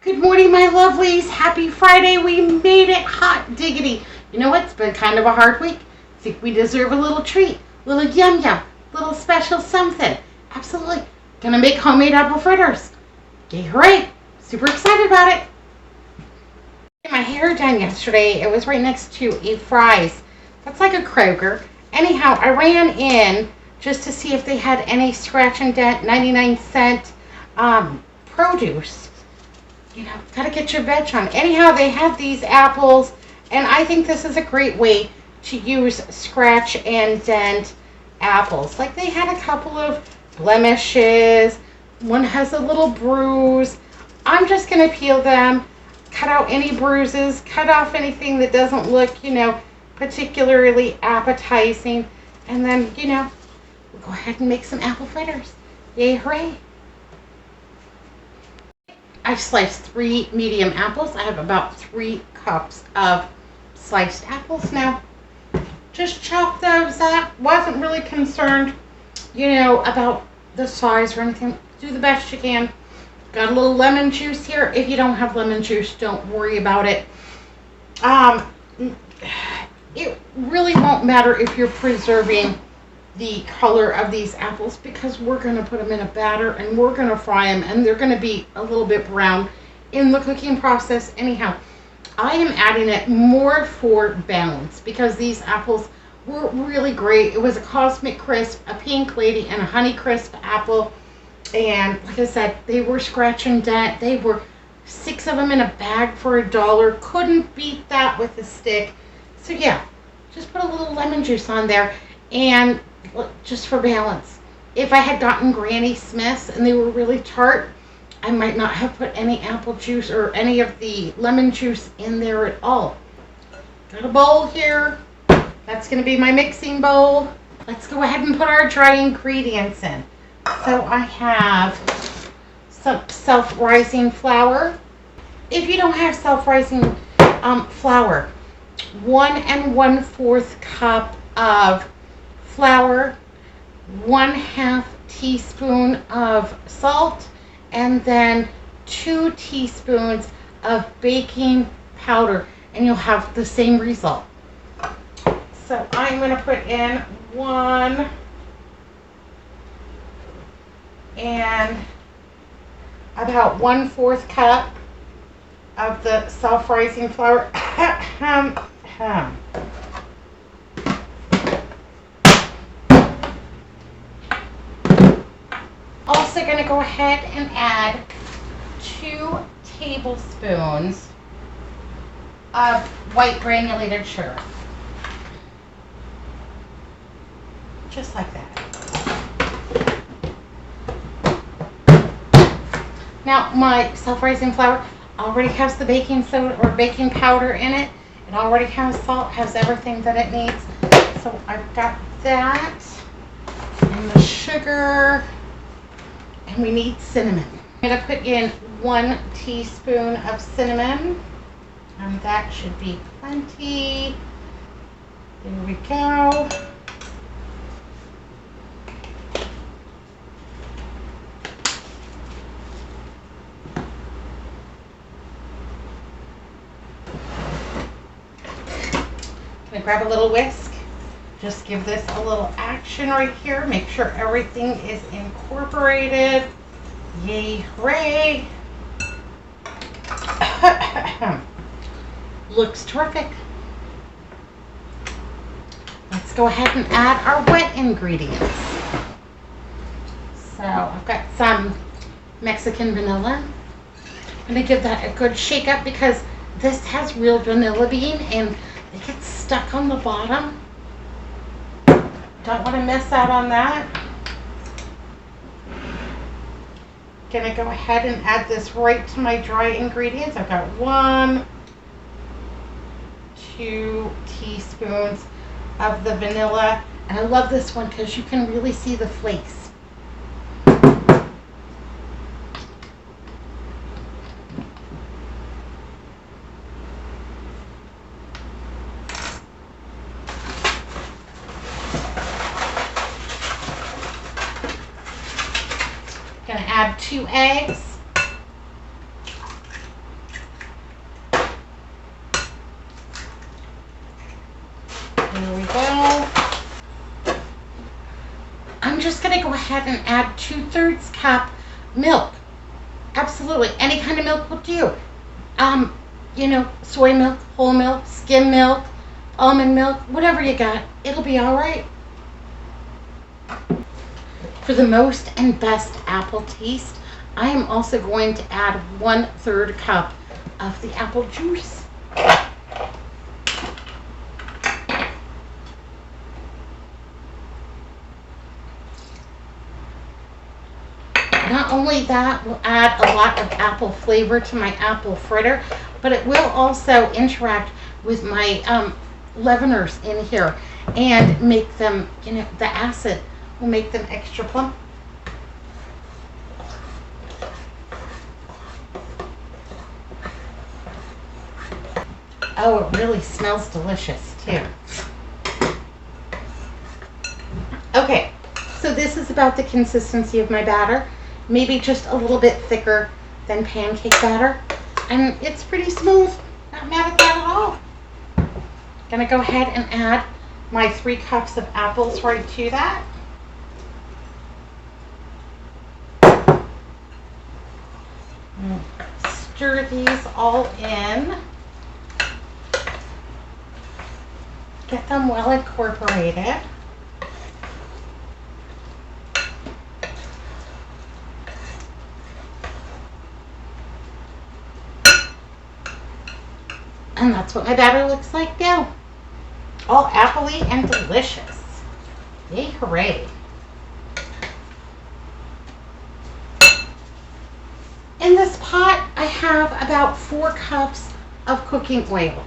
Good morning, my lovelies. Happy Friday. We made it. Hot diggity. You know what? It's been kind of a hard week. I think we deserve a little treat, a little yum yum, a little special something. Absolutely. Gonna make homemade apple fritters. Yay, hooray. Super excited about it. My hair done yesterday. It was right next to a Fry's. That's like a Kroger. Anyhow, I ran in just to see if they had any scratch and dent 99-cent produce. You know, gotta get your veg on. Anyhow, they had these apples, and I think this is a great way to use scratch and dent apples. Like, they had a couple of blemishes. One has a little bruise. I'm just gonna peel them, cut out any bruises, cut off anything that doesn't look, particularly appetizing, and then, we'll go ahead and make some apple fritters. Yay, hooray. I've sliced 3 medium apples. I have about 3 cups of sliced apples now. Just chop those up. Wasn't really concerned, about the size or anything. Do the best you can. Got a little lemon juice here. If you don't have lemon juice, don't worry about it. It really won't matter if you're preserving the color of these apples, because we're going to put them in a batter and we're going to fry them, and they're going to be a little bit brown in the cooking process. Anyhow, I am adding it more for balance because these apples were really great. It was a Cosmic Crisp, a Pink Lady, and a Honey Crisp apple. And like I said, they were scratch and dent. They were 6 of them in a bag for $1. Couldn't beat that with a stick. So yeah, just put a little lemon juice on there, and just for balance. If I had gotten Granny Smiths and they were really tart, I might not have put any apple juice or any of the lemon juice in there at all. Got a bowl here. That's going to be my mixing bowl. Let's go ahead and put our dry ingredients in. So I have some self-rising flour. If you don't have self-rising flour, 1 1/4 cup of flour, 1/2 teaspoon of salt, and then 2 teaspoons of baking powder, and you'll have the same result. So I'm going to put in 1 and about 1/4 cup of the self-rising flour. Also going to go ahead and add 2 tablespoons of white granulated sugar. Just like that. Now, my self-rising flour already has the baking soda or baking powder in it. It already has salt, has everything that it needs. So I've got that, and the sugar, and we need cinnamon. I'm going to put in 1 teaspoon of cinnamon, and that should be plenty. There we go. I'm going to grab a little whisk. Just give this a little action right here. Make sure everything is incorporated. Yay, hooray. Looks terrific. Let's go ahead and add our wet ingredients. So I've got some Mexican vanilla. I'm going to give that a good shake up because this has real vanilla bean and it gets stuck on the bottom. Don't want to miss out on that. Gonna go ahead and add this right to my dry ingredients. I've got 1, 2 teaspoons of the vanilla. And I love this one because you can really see the flakes. Gonna add 2 eggs. ahead and add 2/3 cup milk. Absolutely, any kind of milk will do. Soy milk, whole milk, skim milk, almond milk, whatever you got, it'll be all right. For the most and best apple taste, I am also going to add 1/3 cup of the apple juice. Not only that will add a lot of apple flavor to my apple fritter, but it will also interact with my leaveners in here and make them, the acid will make them extra plump. Oh, it really smells delicious too. Okay, so this is about the consistency of my batter. Maybe just a little bit thicker than pancake batter. And it's pretty smooth. Not mad at that at all. Gonna go ahead and add my 3 cups of apples right to that. Stir these all in. Get them well incorporated. And that's what my batter looks like now. All appley and delicious. Yay, hooray. In this pot, I have about 4 cups of cooking oil.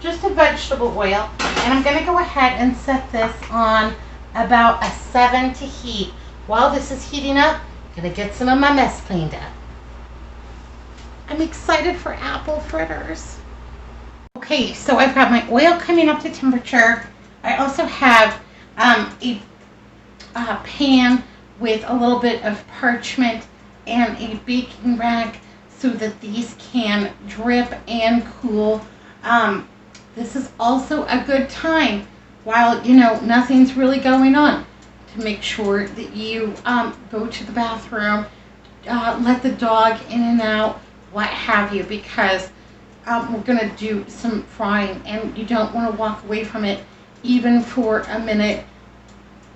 Just a vegetable oil. And I'm going to go ahead and set this on about a 7 to heat. While this is heating up, I'm going to get some of my mess cleaned up. I'm excited for apple fritters. Okay, so I've got my oil coming up to temperature. I also have a pan with a little bit of parchment and a baking rag so that these can drip and cool. This is also a good time while, nothing's really going on to make sure that you go to the bathroom, let the dog in and out, what have you, because we're going to do some frying and you don't want to walk away from it even for a minute.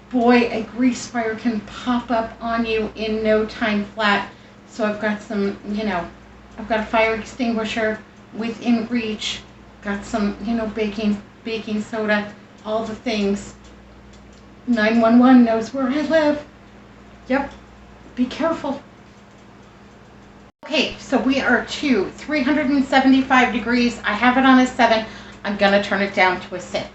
Boy, a grease fire can pop up on you in no time flat. So I've got some, I've got a fire extinguisher within reach. Got some, baking soda, all the things. 911 knows where I live. Yep, be careful. Okay, so we are to 375 degrees. I have it on a 7. I'm going to turn it down to a 6.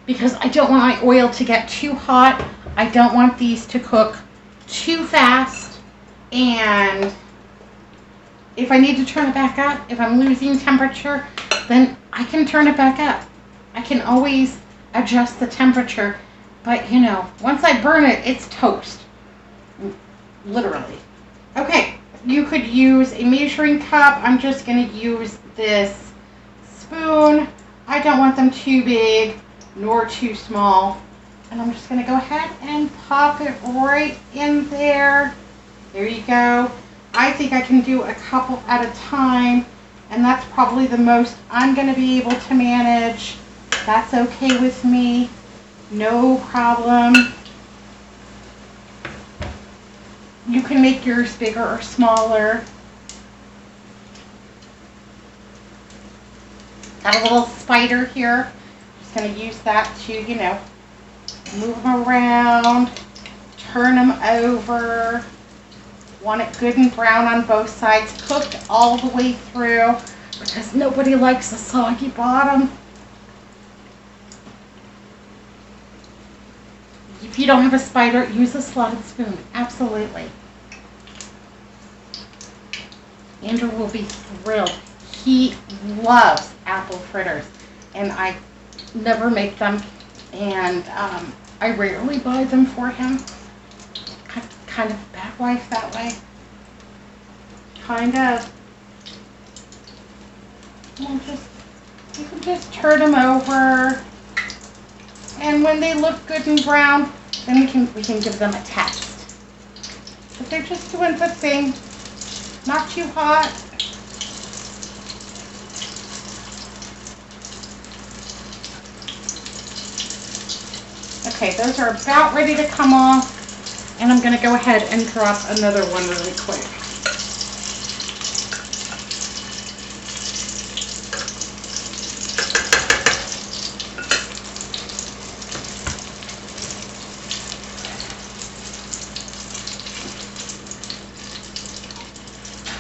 Because I don't want my oil to get too hot. I don't want these to cook too fast. And if I need to turn it back up, if I'm losing temperature, then I can turn it back up. I can always adjust the temperature. But, once I burn it, it's toast. Literally. Okay, you could use a measuring cup. I'm just going to use this spoon. I don't want them too big nor too small. And I'm just going to go ahead and pop it right in there. There you go. I think I can do a couple at a time. And that's probably the most I'm going to be able to manage. That's okay with me. No problem. You can make yours bigger or smaller. Got a little spider here. Just going to use that to, move them around, turn them over. Want it good and brown on both sides, cooked all the way through because nobody likes a soggy bottom. If you don't have a spider, use a slotted spoon. Absolutely. Andrew will be thrilled. He loves apple fritters, and I never make them, and I rarely buy them for him. I'm kind of a bad wife that way. Kind of. You can just turn them over. And when they look good and brown, Then we can give them a test. But they're just doing the thing. Not too hot. Okay, those are about ready to come off, and I'm going to go ahead and drop another one really quick.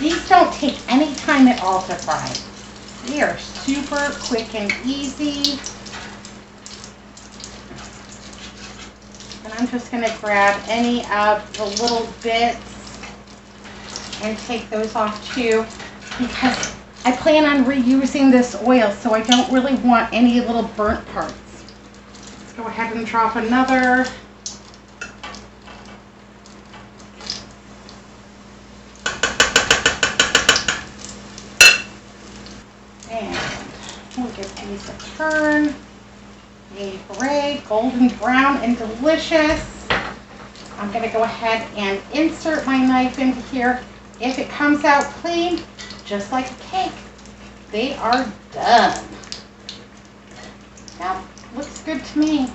These don't take any time at all to fry. They are super quick and easy. And I'm just going to grab any of the little bits and take those off too, because I plan on reusing this oil, so I don't really want any little burnt parts. Let's go ahead and drop another. And we'll give these a turn. A gray, golden brown, and delicious. I'm going to go ahead and insert my knife into here. If it comes out clean, just like a cake, they are done. That looks good to me.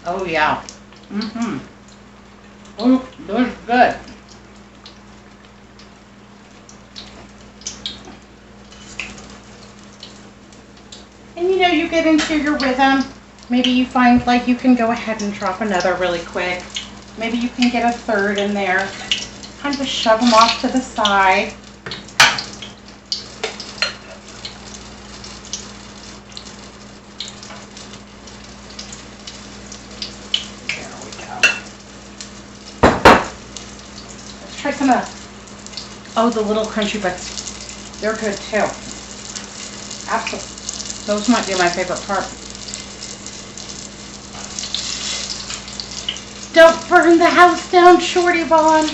Oh yeah. Oh, looks good. And you know, you get into your rhythm. Maybe you find like you can go ahead and drop another really quick. Maybe you can get a third in there. Kind of shove them off to the side. There we go. Let's try some of, oh, the little crunchy bits. They're good too. Absolutely. Those might be my favorite part. Don't burn the house down, Shorty Vaughn.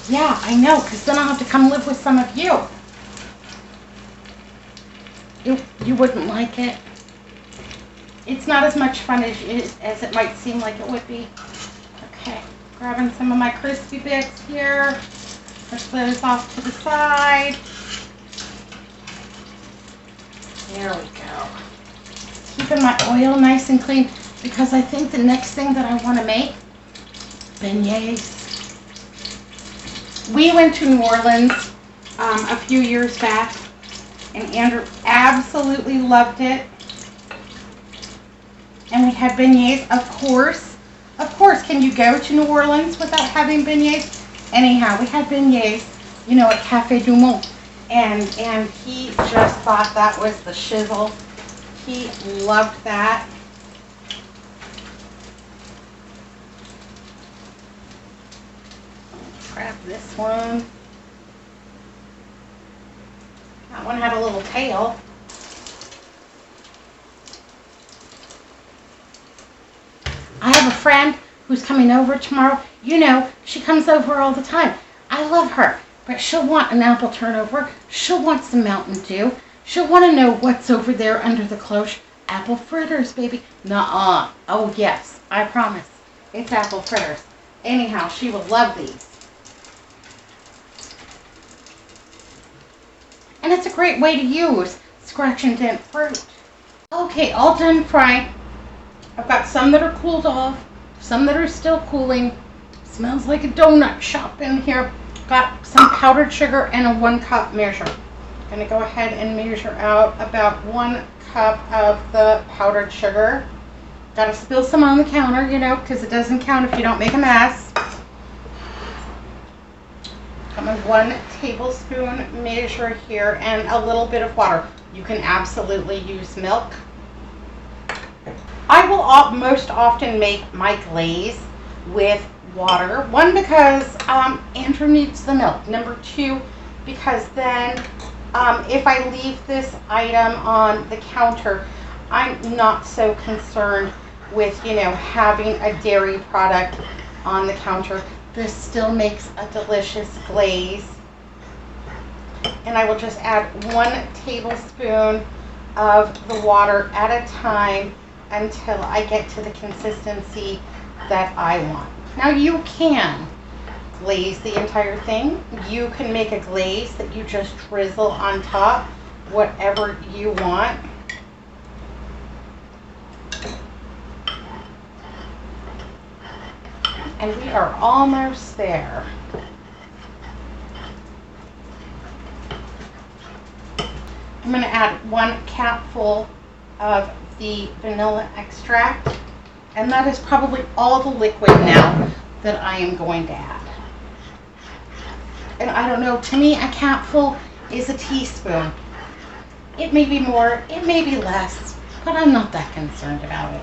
Yeah, I know, because then I'll have to come live with some of you. You wouldn't like it. It's not as much fun as it might seem like it would be. Okay, grabbing some of my crispy bits here. Push those off to the side. There we go. Keeping my oil nice and clean, because I think the next thing that I want to make, beignets. We went to New Orleans a few years back, and Andrew absolutely loved it. And we had beignets, of course. Of course, can you go to New Orleans without having beignets? Anyhow, we had beignets, you know, at Cafe Du Monde. And he just thought that was the shizzle. He loved that. Grab this one. That one had a little tail. I have a friend who's coming over tomorrow. You know, she comes over all the time. I love her. But she'll want an apple turnover. She'll want some Mountain Dew. She'll want to know what's over there under the cloche. Apple fritters, baby. Nuh-uh. Oh, yes. I promise. It's apple fritters. Anyhow, she will love these. And it's a great way to use scratch and dent fruit. Okay, all done frying. I've got some that are cooled off. Some that are still cooling. Smells like a donut shop in here. Got some powdered sugar and a 1 cup measure. I'm going to go ahead and measure out about 1 cup of the powdered sugar. Got to spill some on the counter, you know, because it doesn't count if you don't make a mess. Got my 1 tablespoon measure here and a little bit of water. You can absolutely use milk. I will most often make my glaze with water. 1, because Andrew needs the milk. Number 2, because then if I leave this item on the counter, I'm not so concerned with, you know, having a dairy product on the counter. This still makes a delicious glaze. And I will just add 1 tablespoon of the water at a time until I get to the consistency that I want. Now you can glaze the entire thing. You can make a glaze that you just drizzle on top, whatever you want. And we are almost there. I'm going to add 1 capful of the vanilla extract, and that is probably all the liquid now that I am going to add. And I don't know, to me a capful is a teaspoon. It may be more, it may be less, but I'm not that concerned about it.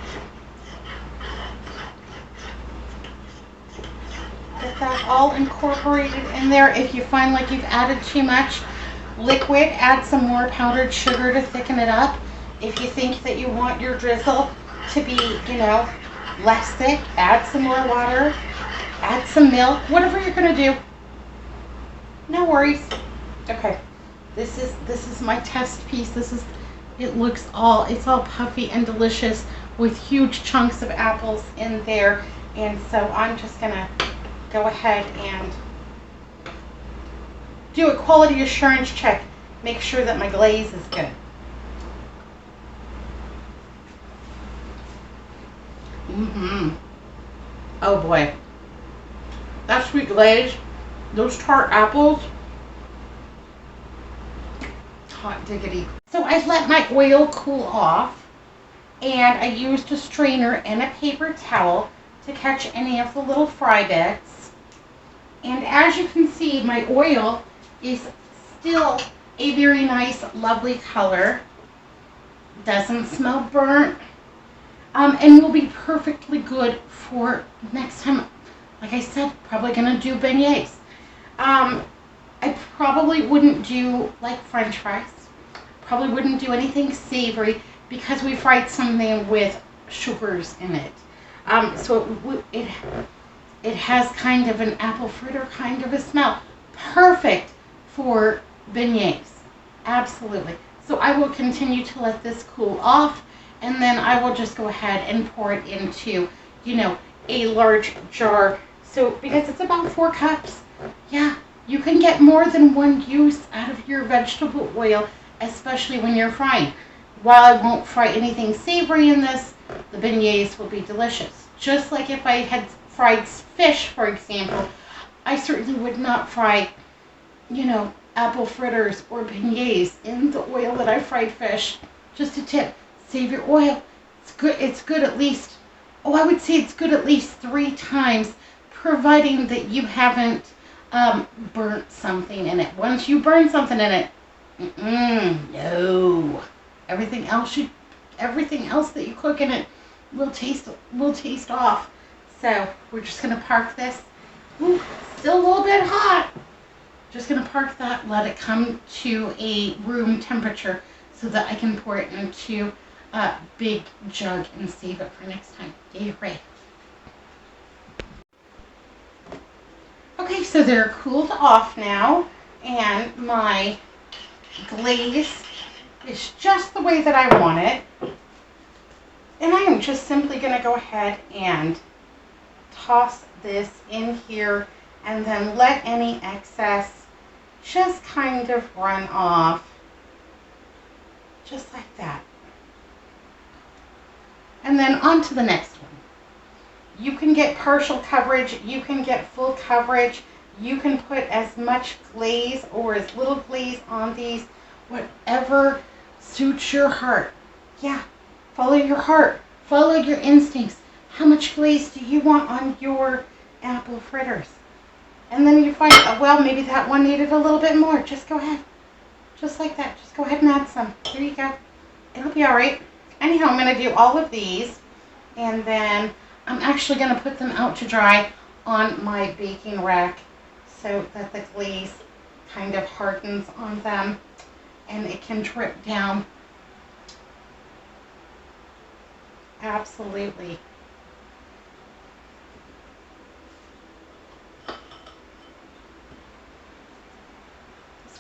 Get that all incorporated in there. If you find like you've added too much liquid, add some more powdered sugar to thicken it up. If you think that you want your drizzle to be, less thick, add some more water, add some milk, whatever you're going to do. No worries. Okay, this is my test piece. It's all puffy and delicious with huge chunks of apples in there. And so I'm just gonna go ahead and do a quality assurance check. Make sure that my glaze is good. Oh boy, that sweet glaze, those tart apples, hot diggity. So I let my oil cool off, and I used a strainer and a paper towel to catch any of the little fry bits. And as you can see, my oil is still a very nice, lovely color. Doesn't smell burnt, and will be perfectly good for next time. Like I said, probably gonna do beignets. I probably wouldn't do like French fries. Probably wouldn't do anything savory because we fried something with sugars in it. So it has kind of an apple fritter kind of a smell. Perfect for beignets. Absolutely. So I will continue to let this cool off, and then I will just go ahead and pour it into, a large jar. So because it's about 4 cups, yeah, you can get more than one use out of your vegetable oil, especially when you're frying. While I won't fry anything savory in this, the beignets will be delicious. Just like if I had fried fish, for example, I certainly would not fry, apple fritters or beignets in the oil that I fried fish. Just a tip, save your oil. It's good at least, I would say it's good at least 3 times, providing that you haven't burnt something in it. Once you burn something in it, no. Everything else that you cook in it will taste off. So we're just gonna park this. Ooh, still a little bit hot. Just gonna park that, let it come to a room temperature so that I can pour it into a big jug and save it for next time. Get ready. Okay, so they're cooled off now, and my glaze is just the way that I want it. And I am just simply going to go ahead and toss this in here and then let any excess just kind of run off. Just like that. And then on to the next one. You can get partial coverage, you can get full coverage, you can put as much glaze or as little glaze on these, whatever suits your heart. Yeah, follow your heart, follow your instincts. How much glaze do you want on your apple fritters? And then you find, well, maybe that one needed a little bit more. Just go ahead. Just like that. Just go ahead and add some. There you go. It'll be all right. Anyhow, I'm going to do all of these, and then I'm actually going to put them out to dry on my baking rack so that the glaze kind of hardens on them and it can drip down. Absolutely.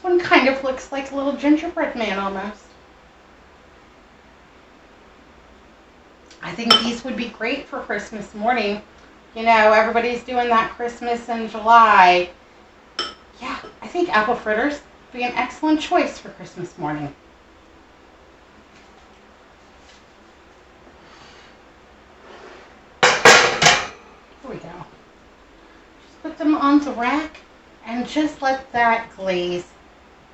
one kind of looks like a little gingerbread man almost. I think these would be great for Christmas morning. You know, everybody's doing that Christmas in July. Yeah, I think apple fritters would be an excellent choice for Christmas morning. Here we go. Just put them on the rack and just let that glaze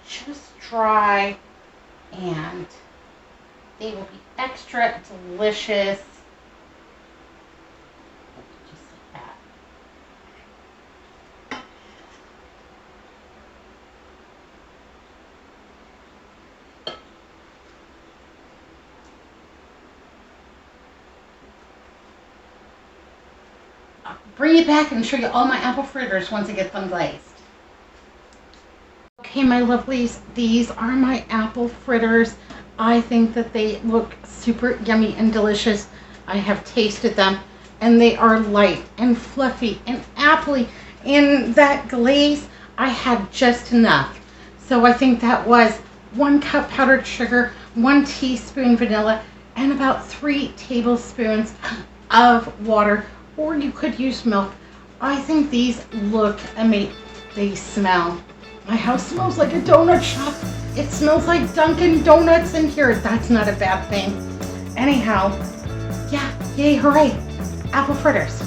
just dry, and they will be extra delicious. Just like that. I'll bring it back and show you all my apple fritters once I get them glazed. Okay, my lovelies, these are my apple fritters. I think that they look super yummy and delicious. I have tasted them, and they are light and fluffy and appley. In that glaze, I had just enough. So I think that was 1 cup powdered sugar, 1 teaspoon vanilla, and about 3 tablespoons of water, or you could use milk. I think these look amazing. They smell. My house smells like a donut shop. It smells like Dunkin' Donuts in here. That's not a bad thing. Anyhow, yeah, yay, hooray. Apple fritters.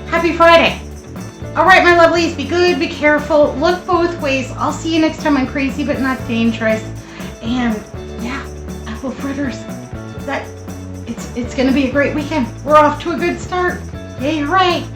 Happy Friday. All right, my lovelies, be good, be careful, look both ways. I'll see you next time on Crazy But Not Dangerous. And yeah, apple fritters. It's going to be a great weekend. We're off to a good start. Yay, hooray.